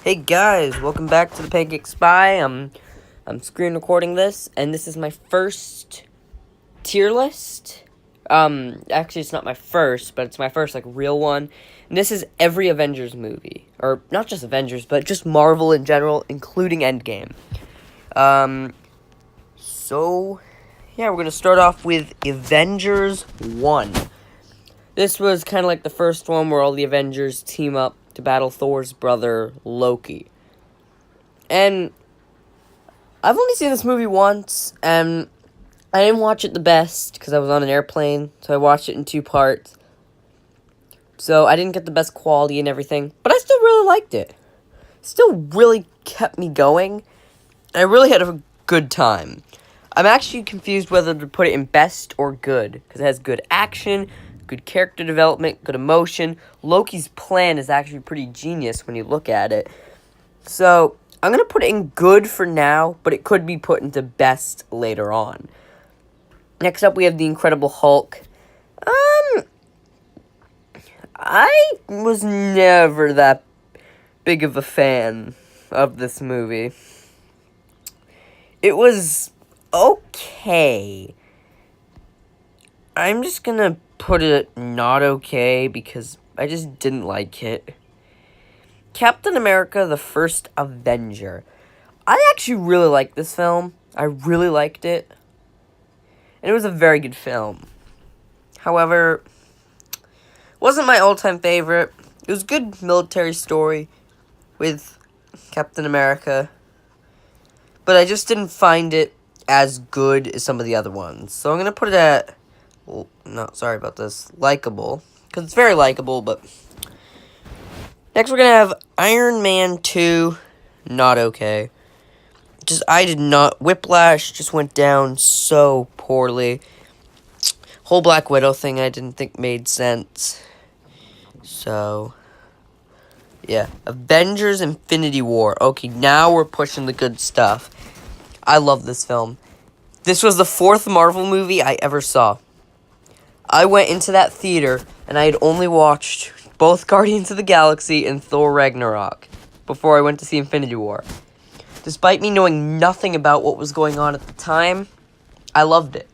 Hey guys, welcome back to the Pancake Spy. I'm screen recording this, and this is my first tier list. Actually, it's not my first, but it's my first real one. And this is every Avengers movie, or not just Avengers, but just Marvel in general, including Endgame. So yeah, we're gonna start off with Avengers 1. This was kind of like the first one where all the Avengers team up to battle Thor's brother, Loki. And I've only seen this movie once, and I didn't watch it the best because I was on an airplane, so I watched it in two parts. So I didn't get the best quality and everything, but I still really liked it. Still really kept me going. I really had a good time. I'm actually confused whether to put it in best or good, because it has good action, good character development, good emotion. Loki's plan is actually pretty genius when you look at it. So, I'm going to put it in good for now, but it could be put into best later on. Next up, we have The Incredible Hulk. I was never that big of a fan of this movie. It was okay. I'm just gonna put it not okay because I just didn't like it. Captain America, the First Avenger. I actually really liked this film. I really liked it. And it was a very good film. However, wasn't my all-time favorite. It was a good military story with Captain America. But I just didn't find it as good as some of the other ones. So I'm going to put it at, no, sorry about this, likable. Because it's very likable, but... Next we're going to have Iron Man 2, not okay. I did not, Whiplash just went down so poorly. Whole Black Widow thing I didn't think made sense. So, yeah. Avengers Infinity War. Okay, now we're pushing the good stuff. I love this film. This was the fourth Marvel movie I ever saw. I went into that theater, and I had only watched both Guardians of the Galaxy and Thor Ragnarok before I went to see Infinity War. Despite me knowing nothing about what was going on at the time, I loved it.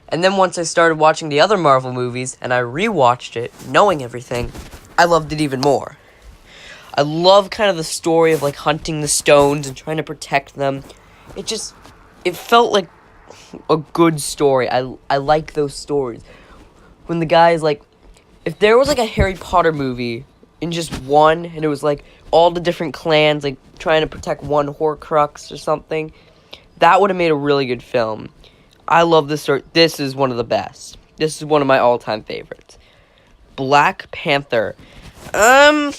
And then once I started watching the other Marvel movies, and I rewatched it, knowing everything, I loved it even more. I love kind of the story of, hunting the stones and trying to protect them. It felt like a good story. I like those stories. When the guy's if there was, a Harry Potter movie in just one, and it was, all the different clans, trying to protect one Horcrux or something, that would have made a really good film. I love this story. This is one of the best. This is one of my all-time favorites. Black Panther. I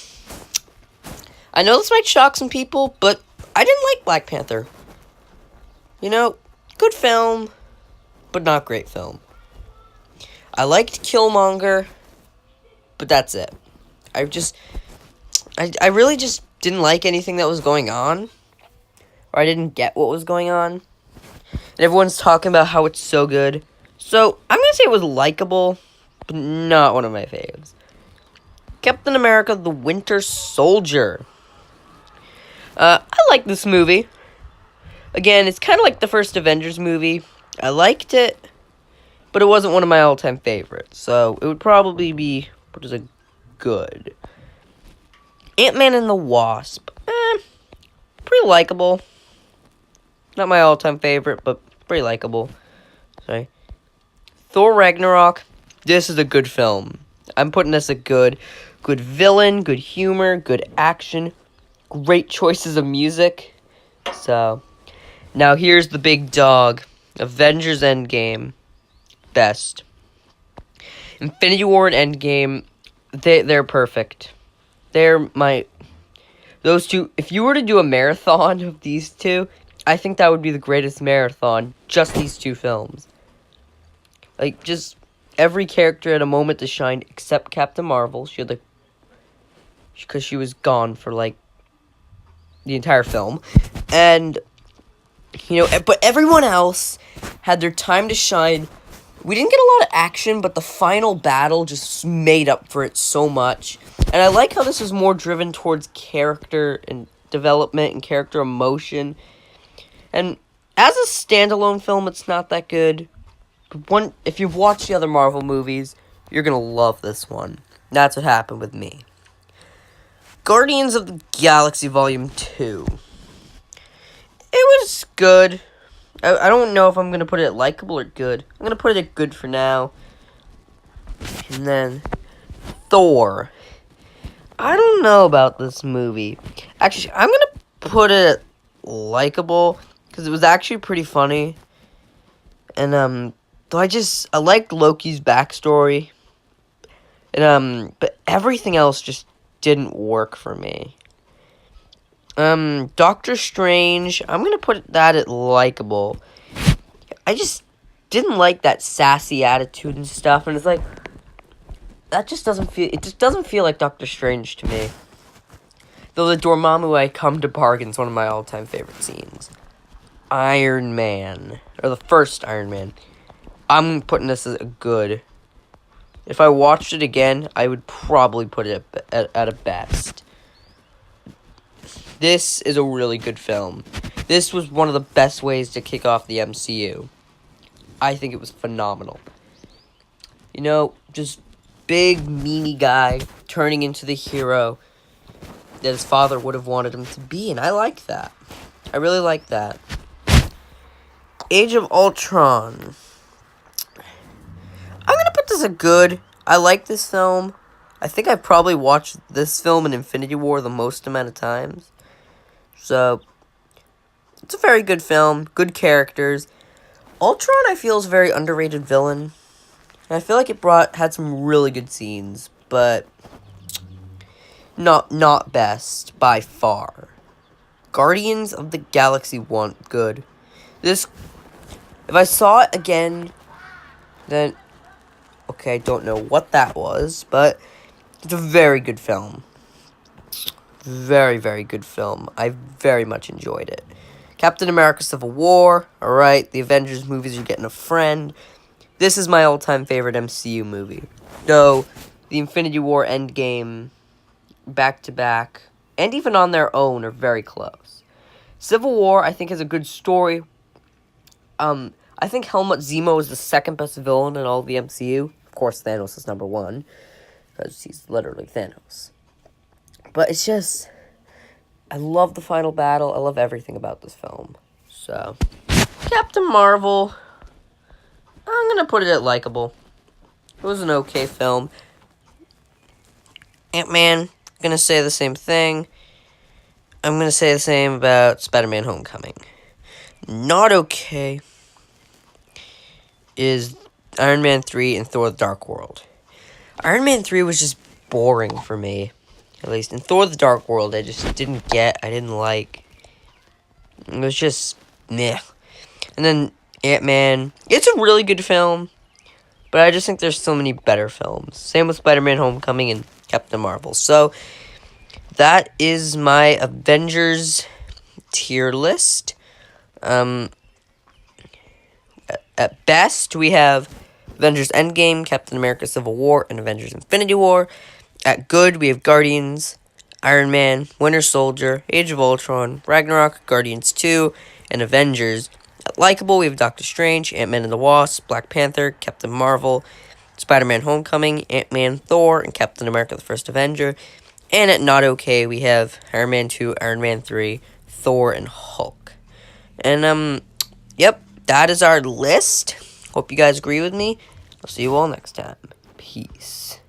know this might shock some people, but I didn't like Black Panther. Good film, but not great film. I liked Killmonger, but that's it. I really just didn't like anything that was going on, or I didn't get what was going on. And everyone's talking about how it's so good. So, I'm going to say it was likable, but not one of my faves. Captain America, the Winter Soldier. I like this movie. Again, it's kind of like the first Avengers movie. I liked it, but it wasn't one of my all-time favorites. So, it would probably be, what is a good? Ant-Man and the Wasp. Pretty likable. Not my all-time favorite, but pretty likable. Sorry. Thor Ragnarok. This is a good film. I'm putting this at good. Good villain, good humor, good action. Great choices of music. So, now here's the big dog. Avengers Endgame. Best. Infinity War and Endgame, they're perfect. Those two, if you were to do a marathon of these two, I think that would be the greatest marathon, just these two films. Just every character had a moment to shine except Captain Marvel. She had, because she was gone for, the entire film. And, but everyone else had their time to shine. We didn't get a lot of action, but the final battle just made up for it so much. And I like how this was more driven towards character and development and character emotion. And as a standalone film, it's not that good. But if you've watched the other Marvel movies, you're gonna love this one. That's what happened with me. Guardians of the Galaxy Volume 2. It was good. I don't know if I'm gonna put it at likable or good. I'm gonna put it at good for now. And then Thor. I don't know about this movie. Actually, I'm gonna put it at likable because it was actually pretty funny. And though I liked Loki's backstory. And but everything else just didn't work for me. Doctor Strange, I'm gonna put that at likable. I just didn't like that sassy attitude and stuff, and it's like it just doesn't feel like Doctor Strange to me. Though the Dormammu I come to bargain is one of my all-time favorite scenes. Iron Man, or the first Iron Man. I'm putting this as a good. If I watched it again, I would probably put it at a best. This is a really good film. This was one of the best ways to kick off the MCU. I think it was phenomenal. You know, just big, meanie guy turning into the hero that his father would have wanted him to be, and I like that. I really like that. Age of Ultron. I'm gonna put this at good. I like this film. I think I've probably watched this film and Infinity War the most amount of times. So, it's a very good film. Good characters. Ultron, I feel, is a very underrated villain. And I feel like it had some really good scenes, but not best by far. Guardians of the Galaxy 1, good. This, if I saw it again, then, okay, I don't know what that was, but it's a very good film. Very, very good film. I very much enjoyed it. Captain America Civil War. Alright, the Avengers movies are getting a friend. This is my all-time favorite MCU movie. Though, the Infinity War Endgame, back-to-back, and even on their own, are very close. Civil War, I think, has a good story. I think Helmut Zemo is the second best villain in all of the MCU. Of course, Thanos is number one, because he's literally Thanos. But it's just, I love the final battle. I love everything about this film. So, Captain Marvel, I'm going to put it at likable. It was an okay film. Ant-Man, going to say the same thing. I'm going to say the same about Spider-Man Homecoming. Not okay is Iron Man 3 and Thor: The Dark World. Iron Man 3 was just boring for me. At least in Thor: The Dark World, I just didn't like. It was just meh. And then Ant-Man, it's a really good film, but I just think there's so many better films. Same with Spider-Man Homecoming and Captain Marvel. So, that is my Avengers tier list. At best, we have Avengers Endgame, Captain America Civil War, and Avengers Infinity War. At good, we have Guardians, Iron Man, Winter Soldier, Age of Ultron, Ragnarok, Guardians 2, and Avengers. At likable, we have Doctor Strange, Ant-Man and the Wasp, Black Panther, Captain Marvel, Spider-Man Homecoming, Ant-Man, Thor, and Captain America the First Avenger. And at not okay, we have Iron Man 2, Iron Man 3, Thor, and Hulk. And, yep, that is our list. Hope you guys agree with me. I'll see you all next time. Peace.